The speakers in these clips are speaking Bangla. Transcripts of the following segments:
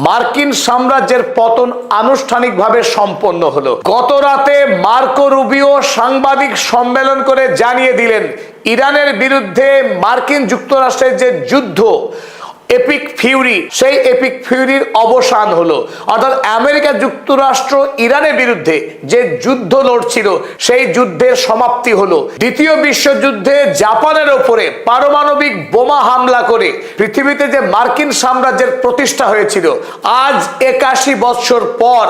মার্কিন সাম্রাজ্যের পতন আনুষ্ঠানিকভাবে সম্পন্ন হলো। গত রাতে মার্কো রুবিও সাংবাদিক সম্মেলন করে জানিয়ে দিলেন, ইরানের বিরুদ্ধে মার্কিন যুক্তরাষ্ট্রের যে যুদ্ধ এপিক ফিউরি, সেই এপিক ফিউরির অবসান হলো। অর্থাৎ আমেরিকা যুক্তরাষ্ট্র ইরানের বিরুদ্ধে যে যুদ্ধ লড়ছিল সেই যুদ্ধের সমাপ্তি হলো। দ্বিতীয় বিশ্বযুদ্ধে জাপানের ওপরে পারমাণবিক বোমা হামলা করে পৃথিবীতে যে মার্কিন সাম্রাজ্যের প্রতিষ্ঠা হয়েছিল, আজ 81 বছর পর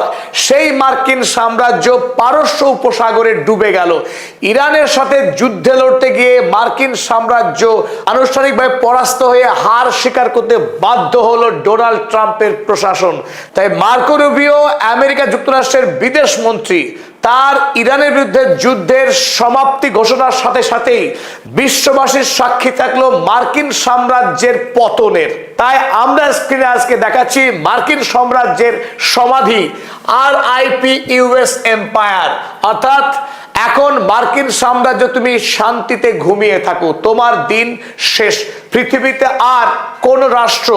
সেই মার্কিন সাম্রাজ্য পারস্য উপসাগরে ডুবে গেল। ইরানের সাথে যুদ্ধে লড়তে গিয়ে মার্কিন সাম্রাজ্য আনুষ্ঠানিকভাবে পরাস্ত হয়ে হার স্বীকার করতে বাধ্য হলো ডোনাল্ড ট্রাম্পের প্রশাসন। তাই মার্কো রুবিও আমেরিকা যুক্তরাষ্ট্রের বিদেশ মন্ত্রী তার ইরানের বিরুদ্ধে যুদ্ধের সমাপ্তি ঘোষণার সাথে সাথেই বিশ্ববাসীর সাক্ষী থাকলো মার্কিন সাম্রাজ্যের পতনের। তাই আমরা স্ক্রিনে আজকে দেখাচ্ছি মার্কিন সাম্রাজ্যের সমাধি, RIP US এম্পায়ার। অর্থাৎ এখন মার্কিন সাম্রাজ্য তুমি শান্তিতে ঘুমিয়ে থাকো, তোমার দিন শেষ। পৃথিবীতে আর কোন রাষ্ট্র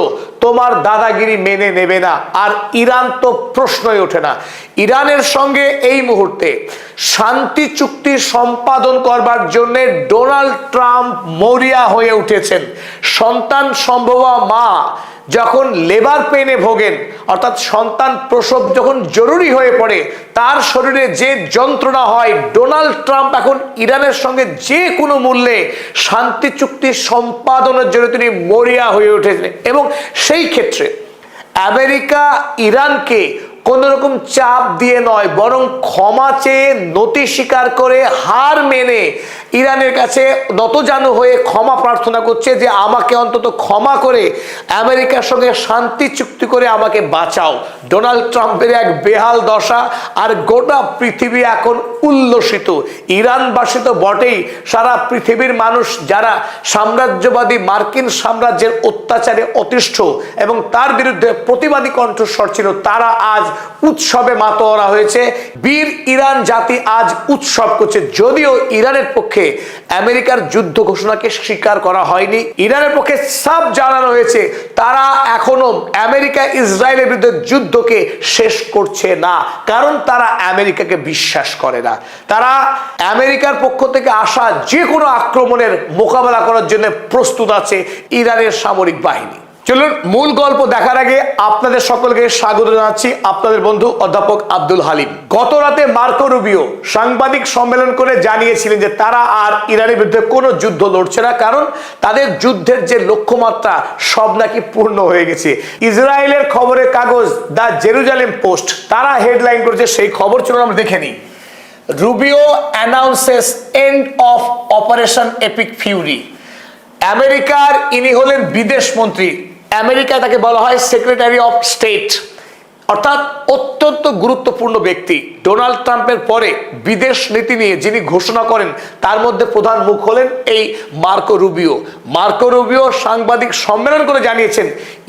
তোমার দাদাগিরি মেনে নেবে না। আর ইরান তো প্রশ্নই ওঠে না। ইরানের সঙ্গে এই মুহূর্তে শান্তি চুক্তি সম্পাদন করবার জন্য ডোনাল্ড ট্রাম্প মরিয়া হয়ে উঠেছেন। সন্তান সম্ভবা মা যখন লেবার পেনে ভোগেন, অর্থাৎ সন্তান প্রসব যখন জরুরি হয়ে পড়ে, তার শরীরে যে যন্ত্রণা হয়, ডোনাল্ড ট্রাম্প এখন ইরানের সঙ্গে যে কোনো মূল্যে শান্তি চুক্তি সম্পাদনের জন্য তিনি মরিয়া হয়ে উঠেছেন। এবং সেই ক্ষেত্রে আমেরিকা ইরানকে কোন রকম চাপ দিয়ে নয়, বরং ক্ষমা চেয়ে নতি স্বীকার করে হার মেনে ইরানের কাছে নতজানু হয়ে ক্ষমা প্রার্থনা করছে যে আমাকে অন্তত ক্ষমা করে আমেরিকার সঙ্গে শান্তি চুক্তি করে আমাকে বাঁচাও। ডোনাল্ড ট্রাম্পের এক বেহাল দশা, আর গোটা পৃথিবী এখন উল্লসিত। ইরানবাসী তো বটেই, সারা পৃথিবীর মানুষ যারা সাম্রাজ্যবাদী মার্কিন সাম্রাজ্যের অত্যাচারে অতিষ্ঠ এবং তার বিরুদ্ধে প্রতিবাদী কণ্ঠস্বর ছিল, তারা আজ উৎসবে মাতোয়ারা হয়েছে। বীর ইরান জাতি আজ উৎসব করছে। যদিও ইরানের পক্ষে আমেরিকার যুদ্ধ ঘোষণাকে স্বীকার করা হয়নি, ইরানের পক্ষে সাফ জানানো হয়েছে তারা এখনো আমেরিকা ইসরায়েলের বিরুদ্ধে যুদ্ধকে শেষ করছে না, কারণ তারা আমেরিকাকে বিশ্বাস করে না। তারা আমেরিকার পক্ষ থেকে আসা যে কোনো আক্রমণের মোকাবেলা করার জন্য প্রস্তুত আছে ইরানের সামরিক বাহিনী। চলুন মূল গল্প দেখার আগে আপনাদের সকলকে স্বাগত জানাচ্ছি, আপনাদের বন্ধু অধ্যাপক আব্দুল হালিম। গত রাতে মার্কো রুবিও সাংবাদিক সম্মেলন করে জানিয়েছিলেন যে তারা আর ইরানের বিরুদ্ধে কোনো যুদ্ধ লড়ছে না, কারণ তাদের যুদ্ধের যে লক্ষ্যমাত্রা সব নাকি পূর্ণ হয়ে গেছে। ইসরায়েলের খবরের কাগজ দ্য জেরুজালেম পোস্ট তারা হেডলাইন করেছে, সেই খবর চলুন আমরা দেখে নিই। Rubio announces end of operation epic Fury. আমেরিকার ইনি হলেন বিদেশ মন্ত্রী, আমেরিকায় তাকে বলা হয় সেক্রেটারি অফ স্টেট, অর্থাৎ অত্যন্ত গুরুত্বপূর্ণ ব্যক্তি। ডোনাল্ড ট্রাম্পের পরে বিদেশ নীতি নিয়ে যিনি ঘোষণা করেন তার মধ্যে প্রধান মুখ হলেন এই মার্কো রুবিও। মার্কো রুবিও সাংবাদিক সম্মেলন করে জানিয়েছেন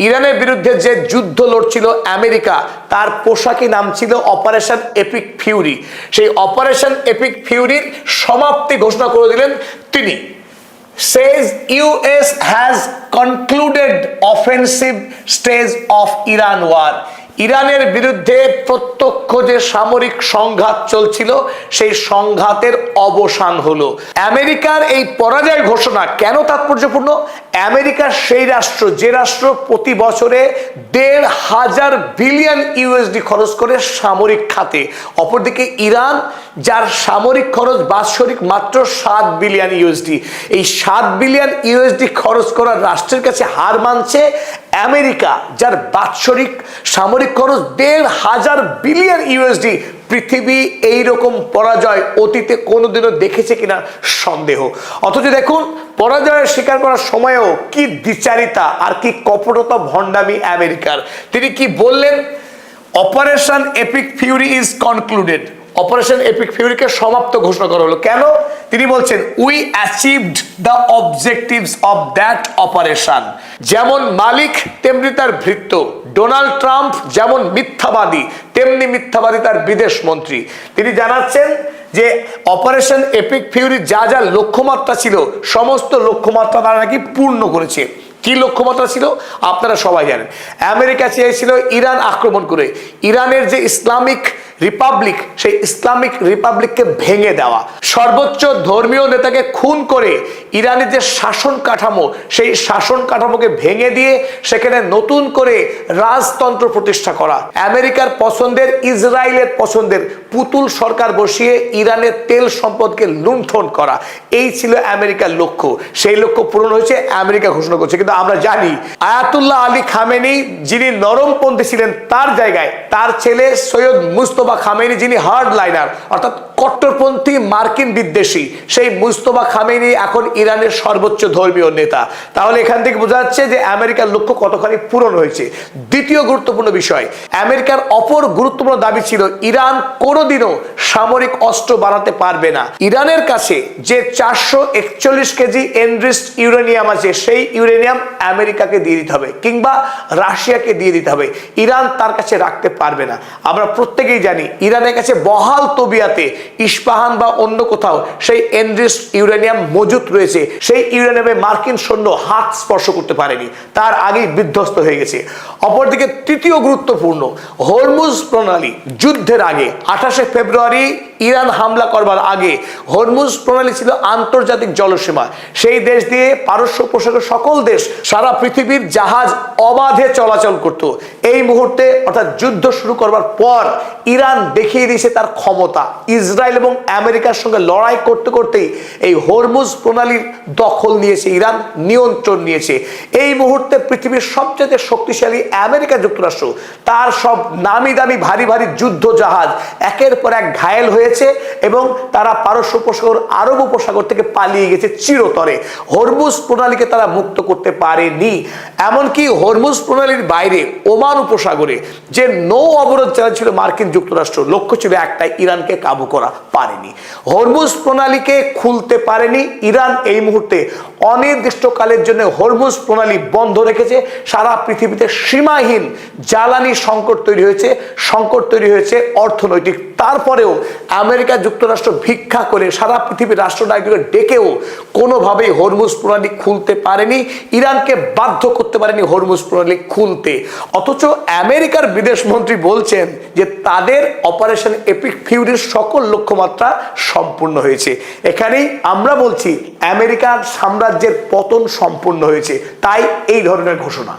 ইরানের বিরুদ্ধে যে যুদ্ধ লড়ছিল আমেরিকা, তার পোশাকি নাম ছিল অপারেশন এপিক ফিউরি। সেই অপারেশন এপিক ফিউরির সমাপ্তি ঘোষণা করে দিলেন তিনি। Says US has concluded offensive stage of Iran war. ইরানের বিরুদ্ধে প্রত্যক্ষ যে সামরিক সংঘাত চলছিল সেই সংঘাতের অবসান হলো। আমেরিকার এই পরাজয় ঘোষণা কেন তাৎপর্যপূর্ণ? আমেরিকা সেই রাষ্ট্র যে রাষ্ট্র প্রতি বছরে 1,500 বিলিয়ন ইউএসডি খরচ করে সামরিক খাতে, অপরদিকে ইরান যার সামরিক খরচ বাৎসরিক মাত্র 7 বিলিয়ন ইউএসডি। এই 7 বিলিয়ন ইউএসডি খরচ করা রাষ্ট্রের কাছে হার মানছে আমেরিকা, যার বাৎসরিক সামরিক খরচ 1,500 বিলিয়ন ইউএসডি। পৃথিবী এইরকম পরাজয় অতীতে কোনোদিনও দেখেছে কিনা সন্দেহ। অথচ দেখুন পরাজয়ের স্বীকার করার সময়ও কি দ্বিচারিতা আর কি কপটতা ভণ্ডামি আমেরিকার। তিনি কি বললেন? Operation epic fury is concluded. Operation epic ফিউরিকে সমাপ্ত ঘোষণা করা হলো। কেন? তিনি বলছেন we achieved the objectives of that operation. যেমন মালিক তেমনি তার ভৃত্য। ডোনাল্ড ট্রাম্প যেমন মিথ্যাবাদী তেমনি মিথ্যাবাদী তার বিদেশ মন্ত্রী। তিনি জানাচ্ছেন যে অপারেশন এপিক ফিউরি যা যা লক্ষ্যমাত্রা ছিল সমস্ত লক্ষ্যমাত্রা তারা নাকি পূর্ণ করেছে। কি লক্ষ্যমাত্রা ছিল আপনারা সবাই জানেন। আমেরিকা চেয়েছিল ইরান আক্রমণ করে ইরানের যে ইসলামিক রিপাবলিক, সেই ইসলামিক রিপাবলিককে ভেঙে দেওয়া, সর্বোচ্চ ধর্মীয় নেতাকে খুন করে ইরানের যে শাসন কাঠামো, সেই শাসন কাঠামোকে ভেঙে দিয়ে সেখানে নতুন করে রাজতন্ত্র প্রতিষ্ঠা করা, আমেরিকার পছন্দের ইসরায়েলের পছন্দের পুতুল সরকার বসিয়ে ইরানের তেল সম্পদকে লুণ্ঠন করা, এই ছিল আমেরিকার লক্ষ্য। সেই লক্ষ্য পূরণ হয়েছে, আমেরিকা ঘোষণা করছে। কিন্তু আমরা জানি আয়াতুল্লাহ আলী খামেনি যিনি নরমপন্থী ছিলেন, তার জায়গায় তার ছেলে সৈয়দ মুস্তফা খামেনি যিনি হার্ড লাইনার অর্থাৎ কট্টরপন্থী মার্কিন বিদ্বেষী, সেই মুস্তফা খামেনি এখন ইরানের সর্বোচ্চ ধর্মীয় নেতা। তাহলে এখান থেকে বোঝা যাচ্ছে যে আমেরিকার লক্ষ্য কতখানি পূরণ হয়েছে। দ্বিতীয় গুরুত্বপূর্ণ বিষয়, আমেরিকার অপর গুরুত্বপূর্ণ দাবি ছিল ইরান কোনোদিনও সামরিক অস্ত্র বানাতে পারবে না। ইরানের কাছে যে 441 কেজি এনরিচড ইউরেনিয়াম আছে, সেই ইউরেনিয়াম আমেরিকাকে দিয়ে দিতে হবে কিংবা রাশিয়াকে দিয়ে দিতে হবে, ইরান তার কাছে রাখতে পারবে না। আমরা প্রত্যেকেই জানি ইরানের কাছে বহাল তবিয়াতে ইস্পাহান বা অন্য কোথাও সেই এনরিচড ইউরেনিয়াম মজুদ রয়েছে। সেই ইউরেনিয়ামে মার্কিন সৈন্য হাত স্পর্শ করতে পারেনি, তার আগেই বিধ্বস্ত হয়ে গেছে। অপরদিকে তৃতীয় গুরুত্বপূর্ণ, হরমুজ প্রণালী যুদ্ধের আগে 28 ফেব্রুয়ারি ইরান হামলা করবার আগে হরমুজ প্রণালী ছিল আন্তর্জাতিক জলসীমা। সেই দেশ দিয়ে পারস্য উপসাগরের সকল দেশ, সারা পৃথিবীর জাহাজ অবাধে চলাচল করত। এই মুহূর্তে অর্থাৎ যুদ্ধ শুরু করবার পর ইরান দেখিয়ে দিয়েছে তার ক্ষমতা। ইসরায়েল এবং আমেরিকার সঙ্গে লড়াই করতে করতেই এই হরমুজ প্রণালীর দখল নিয়েছে ইরান, নিয়ন্ত্রণ নিয়েছে। এই মুহূর্তে পৃথিবীর সবচেয়ে শক্তিশালী আমেরিকা যুক্তরাষ্ট্র, তার সব নামি দামি ভারী ভারী যুদ্ধ জাহাজ একের পর এক ঘায়েল হয়েছে এবং তারা পারস্য উপসাগর, আরব উপসাগর থেকে পালিয়ে গেছে চিরতরে। হরমুজ প্রণালীকে তারা মুক্ত করতে পারেনি। এমনকি হরমুজ প্রণালীর বাইরে ওমান উপসাগরে যে নৌ অবরোধ চালাচ্ছিল মার্কিন যুক্তরাষ্ট্র, লক্ষ্য ছিল একটাই, ইরানকে কাবু করা, পারেনি। হরমুজ প্রণালীকে খুলতে পারেনি ইরান। এই মুহূর্তে অনির্দিষ্টকালের জন্য হরমুজ প্রণালী বন্ধ রেখেছে। সারা পৃথিবীতে সীমাহীন জ্বালানি সংকট তৈরি হয়েছে, সংকট তৈরি হয়েছে অর্থনৈতিক। তারপরেও আমেরিকা যুক্তরাষ্ট্র ভিক্ষা করে সারা পৃথিবীর রাষ্ট্রনায়কদের ডেকেও কোনোভাবেই হরমুজ প্রণালী খুলতে পারেনি, ইরানকে বাধ্য করতে পারেনি হরমুজ প্রণালী খুলতে। অথচ আমেরিকার বিদেশমন্ত্রী বলছেন যে তাদের অপারেশন এপিক ফিউরির সকল লক্ষ্যমাত্রা সম্পূর্ণ হয়েছে। এখানেই আমরা বলছি আমেরিকার সাম্রাজ্যের পতন সম্পূর্ণ হয়েছে। তাই এই ধরনের ঘোষণা।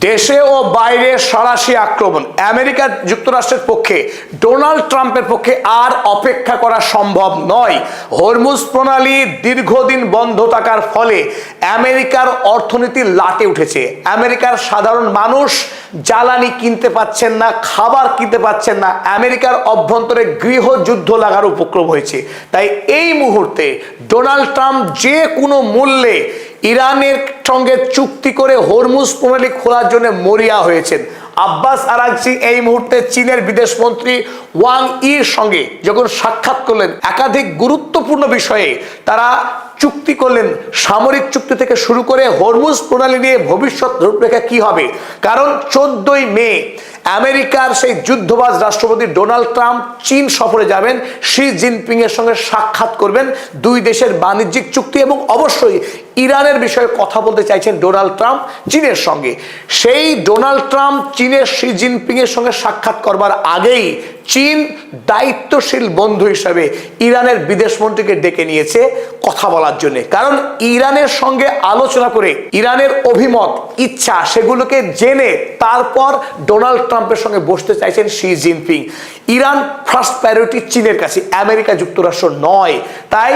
দেশে ও বাইরে সরাসরি আক্রমণ আমেরিকা যুক্তরাষ্ট্রের পক্ষে, ডোনাল্ড ট্রাম্পের পক্ষে আর অপেক্ষা করা সম্ভব নয়। হরমুজ প্রণালী দীর্ঘদিন বন্ধ থাকার ফলে আমেরিকার অর্থনীতি লাটে উঠেছে। আমেরিকার সাধারণ মানুষ জ্বালানি কিনতে পাচ্ছেন না, খাবার কিনতে পাচ্ছেন না, আমেরিকার অভ্যন্তরে গৃহযুদ্ধ লাগার উপক্রম হয়েছে। তাই এই মুহূর্তে ডোনাল্ড ট্রাম্প যে কোনো মূল্যে ইরানের সঙ্গে চুক্তি করে হরমুজ প্রণালী খোলার জন্য মরিয়া হয়েছেন। আব্বাস আরাগচি এই মুহূর্তে চীনের বিদেশমন্ত্রী ওয়াং ইর সঙ্গে যখন সাক্ষাৎ করলেন, একাধিক গুরুত্বপূর্ণ বিষয়ে তারা চুক্তি করলেন। সামরিক চুক্তি থেকে শুরু করে হরমুজ প্রণালী নিয়ে ভবিষ্যৎ রূপরেখা কি হবে। কারণ 14ই মে আমেরিকার সেই যুদ্ধবাজ রাষ্ট্রপতি ডোনাল্ড ট্রাম্প চীন সফরে যাবেন, শি জিনপিং এর সঙ্গে সাক্ষাৎ করবেন। দুই দেশের বাণিজ্যিক চুক্তি এবং অবশ্যই ইরানের বিষয়ে কথা বলতে চাইছেন ডোনাল্ড ট্রাম্প চীনের সঙ্গে। সেই ডোনাল্ড ট্রাম্প চীনের শি জিনপিং এর সঙ্গে সাক্ষাৎ করবার আগেই চীন দায়িত্বশীল বন্ধু হিসাবে ইরানের বিদেশমন্ত্রীকে ডেকে নিয়েছে কথা বলার জন্য। কারণ ইরানের সঙ্গে আলোচনা করে ইরানের অভিমত, ইচ্ছা, সেগুলোকে জেনে তারপর ডোনাল্ড ট্রাম্পের সঙ্গে বসতে চাইছেন Xi Jinping. Iran first priority চীনের কাছে, আমেরিকা যুক্তরাষ্ট্র নয়। তাই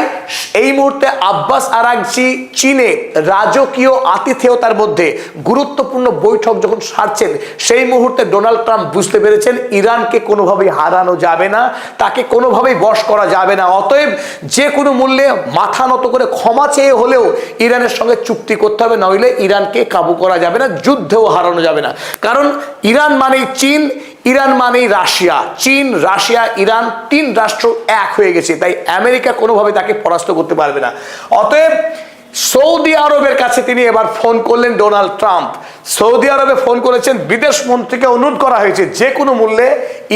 এই মুহূর্তে আব্বাস আরাগচি চীনে রাজকীয় আতিথেয়তার মধ্যে গুরুত্বপূর্ণ বৈঠক যখন সারছেন, সেই মুহূর্তে ডোনাল্ড ট্রাম্প বুঝতে পেরেছেন ইরানকে কোনোভাবেই হারানো যাবে না, তাকে কোনোভাবেই বশ করা যাবে না। অতএব যে কোনো মূল্যে মাথা নত করে ক্ষমা চেয়ে হলেও ইরানের সঙ্গে চুক্তি করতে হবে, নইলে ইরানকে কাবু করা যাবে না, যুদ্ধেও হারানো যাবে না। কারণ ইরান মানেই চীন, ইরান মানেই রাশিয়া। চীন, রাশিয়া, ইরান, তিন রাষ্ট্র এক হয়ে গেছে। তাই আমেরিকা কোনোভাবে তাকে পরাস্ত করতে পারবে না। অতএব সৌদি আরবের কাছে তিনি এবার ফোন করলেন ডোনাল্ড ট্রাম্প। সৌদি আরবে ফোন করেছেন, বিদেশ মন্ত্রীকে অনুরোধ করা হয়েছে যে কোনো মূল্যে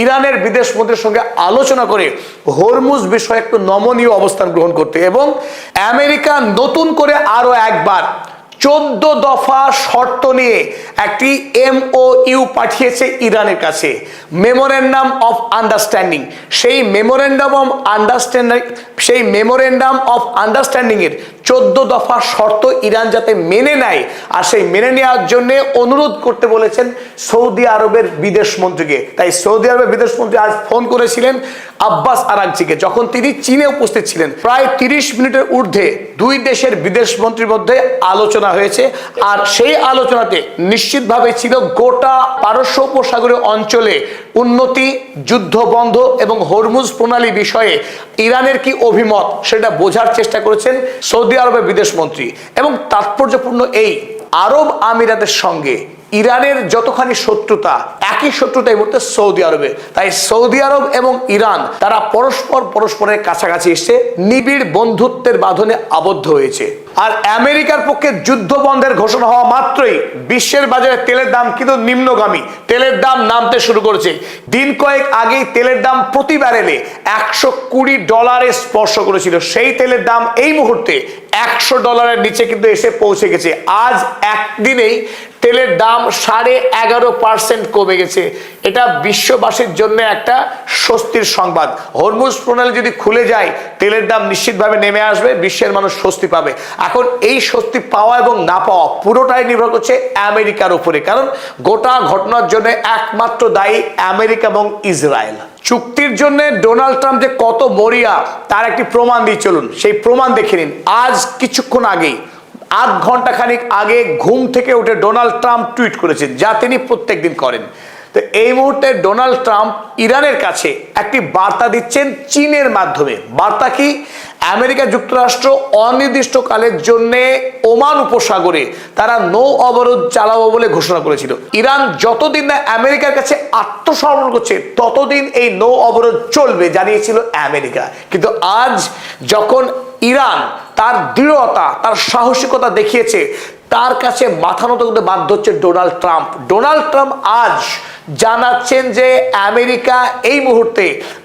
ইরানের বিদেশ মন্ত্রীর সঙ্গে আলোচনা করে হরমুজ বিষয়ে একটু নমনীয় অবস্থান গ্রহণ করতে এবং আমেরিকা নতুন করে আরো একবার 14 দফা শর্ত নিয়ে একটি MOU পাঠিয়েছে ইরানের কাছে, মেমোরেন্ডাম অফ আন্ডারস্ট্যান্ডিং। সেই মেমোরেন্ডাম অফ আন্ডারস্ট্যান্ডিং এর 14 দফা শর্ত ইরান যাতে মেনে নেয়, আর সেই মেনে নেওয়ার জন্য অনুরোধ করতে বলেছেন সৌদি আরবের বিদেশ মন্ত্রীকে। তাই সৌদি আরবের বিদেশ মন্ত্রী আজ ফোন করেছিলেন আব্বাস আরাগচিকে, যখন তিনি চীনে উপস্থিত ছিলেন। প্রায় 30 মিনিটের ঊর্ধ্বে দুই দেশের বিদেশ মন্ত্রীর মধ্যে আলোচনা হয়েছে, আর সেই আলোচনাতে নিশ্চিতভাবে ছিল গোটা পারস্য উপসাগরীয় অঞ্চলে উন্নতি, যুদ্ধ বন্ধ এবং হরমুজ প্রণালী বিষয়ে ইরানের কি অভিমত সেটা বোঝার চেষ্টা করেছেন সৌদি আরবের বিদেশ মন্ত্রী। এবং তাৎপর্যপূর্ণ এই, আরব আমিরাতের সঙ্গে ইরানের যতখানি শত্রুতা, একই শত্রুতা এই মুহূর্তে সৌদি আরবে। তাই সৌদি আরব এবং ইরান তারা পরস্পরের কাছাকাছি এসে নিবিড় বন্ধুত্বের বাঁধনে আবদ্ধ হয়েছে। আর আমেরিকার পক্ষে যুদ্ধ বন্ধের ঘোষণা হওয়া মাত্রই বিশ্বের বাজারে তেলের দাম কিন্তু নিম্নগামী, তেলের দাম নামতে শুরু করেছে। দিন কয়েক আগেই তেলের দাম প্রতি ব্যারেলে $120 স্পর্শ করেছিল। সেই তেলের দাম এই মুহূর্তে $100 নিচে কিন্তু এসে পৌঁছে গেছে। আজ একদিনেই তেলের দাম 11.5% কমে গেছে। এটা বিশ্ববাসীর জন্য একটা স্বস্তির সংবাদ। হরমুজ প্রণালী যদি খুলে যায়, তেলের দাম নিশ্চিতভাবে নেমে আসবে, বিশ্বের মানুষ স্বস্তি পাবে। এখন এই স্বস্তি পাওয়া এবং না পাওয়া পুরোটাই নির্ভর করছে আমেরিকার উপরে, কারণ গোটা ঘটনার জন্য একমাত্র দায়ী আমেরিকা এবং ইসরায়েল। চুক্তির জন্য ডোনাল্ড ট্রাম্প যে কত মরিয়া তার একটি প্রমাণ দিয়ে চলুন, সেই প্রমাণ দেখে নিন। আজ কিছুক্ষণ আগেই, আধ ঘন্টা খানিক আগে ঘুম থেকে উঠে ডোনাল্ড ট্রাম্প টুইট করেছেন, যা তিনি প্রত্যেকদিন করেন। তো এই মুহূর্তে ডোনাল্ড ট্রাম্প ইরানের কাছে একটি বার্তা দিচ্ছেন চীনের মাধ্যমে। বার্তা কি? আমেরিকা যুক্তরাষ্ট্র অনির্দিষ্টকালের জন্য ওমান উপসাগরে তারা নৌ অবরোধ চালাবো বলে ঘোষণা করেছিল। ইরান যতদিন না আমেরিকার কাছে আত্মসমর্পণ করছে ততদিন এই নৌ অবরোধ চলবে জানিয়েছিল আমেরিকা। কিন্তু আজ যখন ইরান তার দৃঢ়তা, তার সাহসিকতা দেখিয়েছে, তার কাছে মাথা নত করতে বাধ্য হচ্ছে ডোনাল্ড ট্রাম্প। ডোনাল্ড ট্রাম্প আজ জানাচ্ছেন যে আমেরিকা এই মুহূর্তে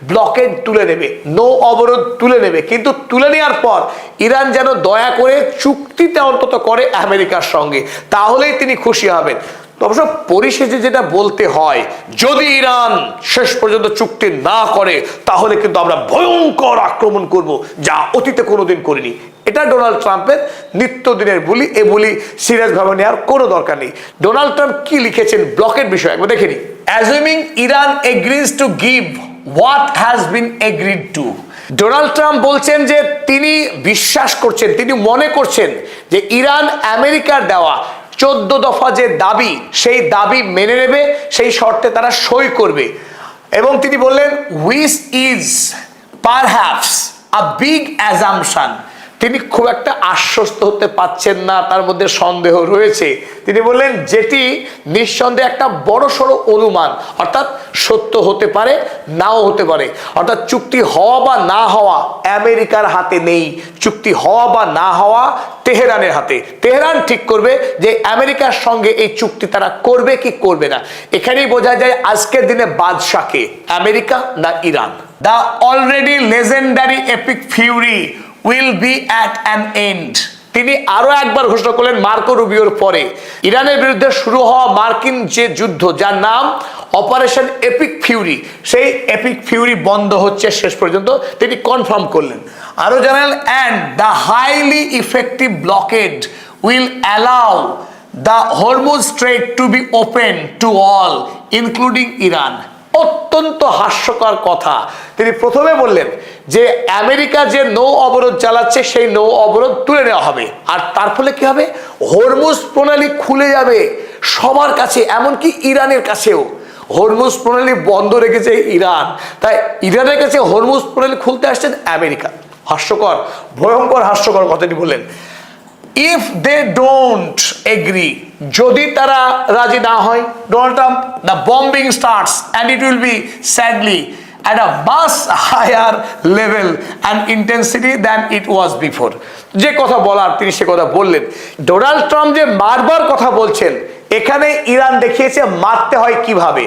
ব্লকেড তুলে নেবে, নৌ অবরোধ তুলে নেবে, কিন্তু তুলে নেওয়ার পর ইরান যেন দয়া করে চুক্তিতে অন্তত করে আমেরিকার সঙ্গে, তাহলেই তিনি খুশি হবেন। অবশ্য পরিশেষে যেটা বলতে হয়, যদি ইরান শেষ পর্যন্ত চুক্তি না করে তাহলে কিন্তু আমরা ভয়ঙ্কর আক্রমণ করব, যা অতীতে কোনোদিন করিনি। এটা ডোনাল্ড ট্রাম্পের নিত্যদিনের বুলি, এ বুলি সিরিয়াস ভাবে নেওয়ার কোনো দরকার নেই। ডোনাল্ড ট্রাম্প কি লিখেছেন ব্লকের বিষয়ে একবার দেখে নিই। অ্যাজুমিং Iran agrees to give what has been agreed two. Donald Trump বলছেন যে তিনি বিশ্বাস করছেন, তিনি মনে করছেন যে ইরান আমেরিকার দেওয়া 14 দফা যে দাবি, সেই দাবি মেনে নেবে, সেই শর্তে তারা সই করবে। এবং তিনি বললেন which is perhaps a big assumption. তিনি খুব একটা আশ্বস্ত হতে পারছেন না, তার মধ্যে সন্দেহ রয়েছে। তিনি বললেন যেটি নিঃসন্দেহে একটা বড়সড় অনুমান, অর্থাৎ সত্য হতে পারে, নাও হতে পারে। অর্থাৎ চুক্তি হওয়া বা না হওয়া আমেরিকার হাতে নেই, চুক্তি হওয়া বা না হওয়া তেহরানের হাতে। তেহরান ঠিক করবে যে আমেরিকার সঙ্গে এই চুক্তি তারা করবে কি করবে না। এখানেই বোঝা যায় আজকের দিনে বাদশাকে, আমেরিকা না Iran. The already legendary epic Fury will be at an end। তিনি আরো একবার ঘোষণা করলেন মার্কো রুবিওর পরে ইরানের বিরুদ্ধে শুরু হওয়া মার্কিন যে যুদ্ধ, যার নাম অপারেশন এপিক ফিউরি, সেই এপিক ফিউরি বন্ধ হচ্ছে শেষ পর্যন্ত, তিনি কনফার্ম করলেন। আরো জানালেন and the highly effective blockade will allow the Hormuz Strait to be open to all including Iran। অত্যন্ত হাস্যকর কথা। তিনি প্রথমে বললেন যে আমেরিকা যে নৌ অবরোধ চালাচ্ছে সেই নৌ অবরোধ তুলে নেওয়া হবে, আর তার ফলে কি হবে, হরমুজ প্রণালী খুলে যাবে সবার কাছে, এমনকি ইরানের কাছেও। হরমুজ প্রণালী বন্ধ রেখেছে ইরান, তাই ইরানের কাছে হরমুজ প্রণালী খুলতে আসছেন আমেরিকা। হাস্যকর, ভয়ঙ্কর হাস্যকর কথাটি বললেন। ইফ দে ডোন্ট এগ্রি, যদি তারা রাজি না হয়, Donald Trump, the bombing starts and it will be sadly at a much higher level and intensity than it was before। যে কথা বলার তিনি সে কথা বললেন। ডোনাল্ড ট্রাম্প যে বারবার কথা বলছেন এখানে ইরান দেখিয়েছে মারতে হয় কিভাবে।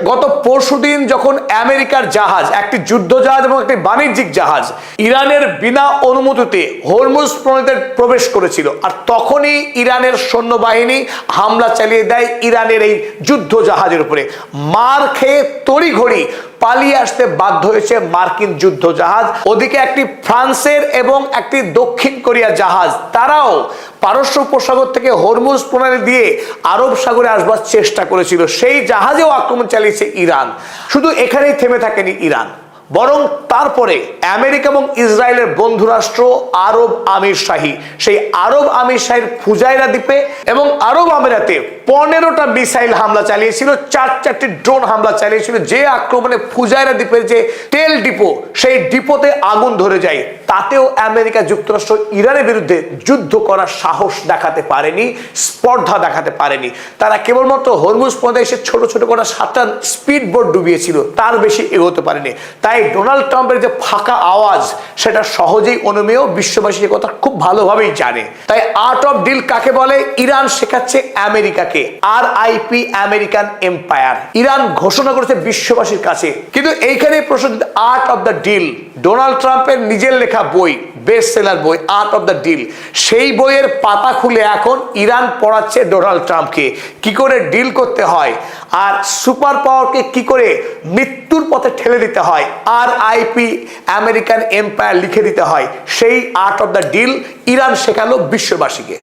গত পরশুদিন যখন আমেরিকার জাহাজ, একটি যুদ্ধ জাহাজ এবং একটি বাণিজ্যিক জাহাজ ইরানের বিনা অনুমতিতে হরমুজ প্রণালীতে প্রবেশ করেছিল, আর তখনই ইরানের সৈন্যবাহিনী হামলা চালিয়ে দেয় ইরানের এই যুদ্ধ জাহাজের উপরে। মার খেয়ে তড়িঘড়ি পালিয়ে আসতে বাধ্য হয়েছে মার্কিন যুদ্ধ জাহাজ। ওদিকে একটি ফ্রান্সের এবং একটি দক্ষিণ কোরিয়া জাহাজ, তারাও পারস্য উপসাগর থেকে হরমুজ প্রণালী দিয়ে আরব সাগরে আসবার চেষ্টা করেছিল। সেই জাহাজেও আক্রমণ চালিয়েছে ইরান। শুধু এখানেই থেমে থাকেনি ইরান, বরং তারপরে আমেরিকা এবং ইসরায়েলের বন্ধু রাষ্ট্র আরব আমির শাহী, সেই আরব আমির শাহীর ফুজাইরা দ্বীপে এবং আরব আমিরাতে 15টা মিসাইল হামলা চালিয়েছিল, 4টি ড্রোন হামলা চালিয়েছিল, যে আক্রমণে ফুজাইরা দ্বীপের যে তেল ডিপো, সেই ডিপোতে আগুন ধরে যায়। তাতেও আমেরিকা যুক্তরাষ্ট্র ইরানের বিরুদ্ধে যুদ্ধ করার সাহস দেখাতে পারেনি, স্পর্ধা দেখাতে পারেনি। তারা কেবলমাত্র হরমুজ প্রদেশে এসে ছোট ছোট করে 7টা স্পিড বোট ডুবিয়েছিল, তার বেশি এগোতে পারেনি। তাই ডোনাল্ড ট্রাম্পের যে ফাঁকা আওয়াজ, সেটা সহজেই অনুমেয়, বিশ্ববাসী এই কথা খুব ভালোভাবেই জানে। তাই আর্ট অফ ডিল কাকে বলে? ইরান শেখাচ্ছে আমেরিকাকে, RIP আমেরিকান এম্পায়ার। ইরান ঘোষণা করেছে বিশ্ববাসীর কাছে। কিন্তু এইখানে প্রশ্ন, art of the deal, Donald ট্রাম্পের নিজের লেখা বই, বেস্ট সেলার বই আর্ট অফ দ্য ডিল, সেই বইয়ের পাতা খুলে এখন ইরান পড়াচ্ছে ডোনাল্ড ট্রাম্পকে কি করে ডিল করতে হয়, আর সুপার পাওয়ারকে কি করে মৃত্যুর পথে ঠেলে দিতে হয়, RIP আমেরিকান এম্পায়ার লিখে দিতে হয়। সেই art of the deal Iran শেখালো বিশ্ববাসীকে।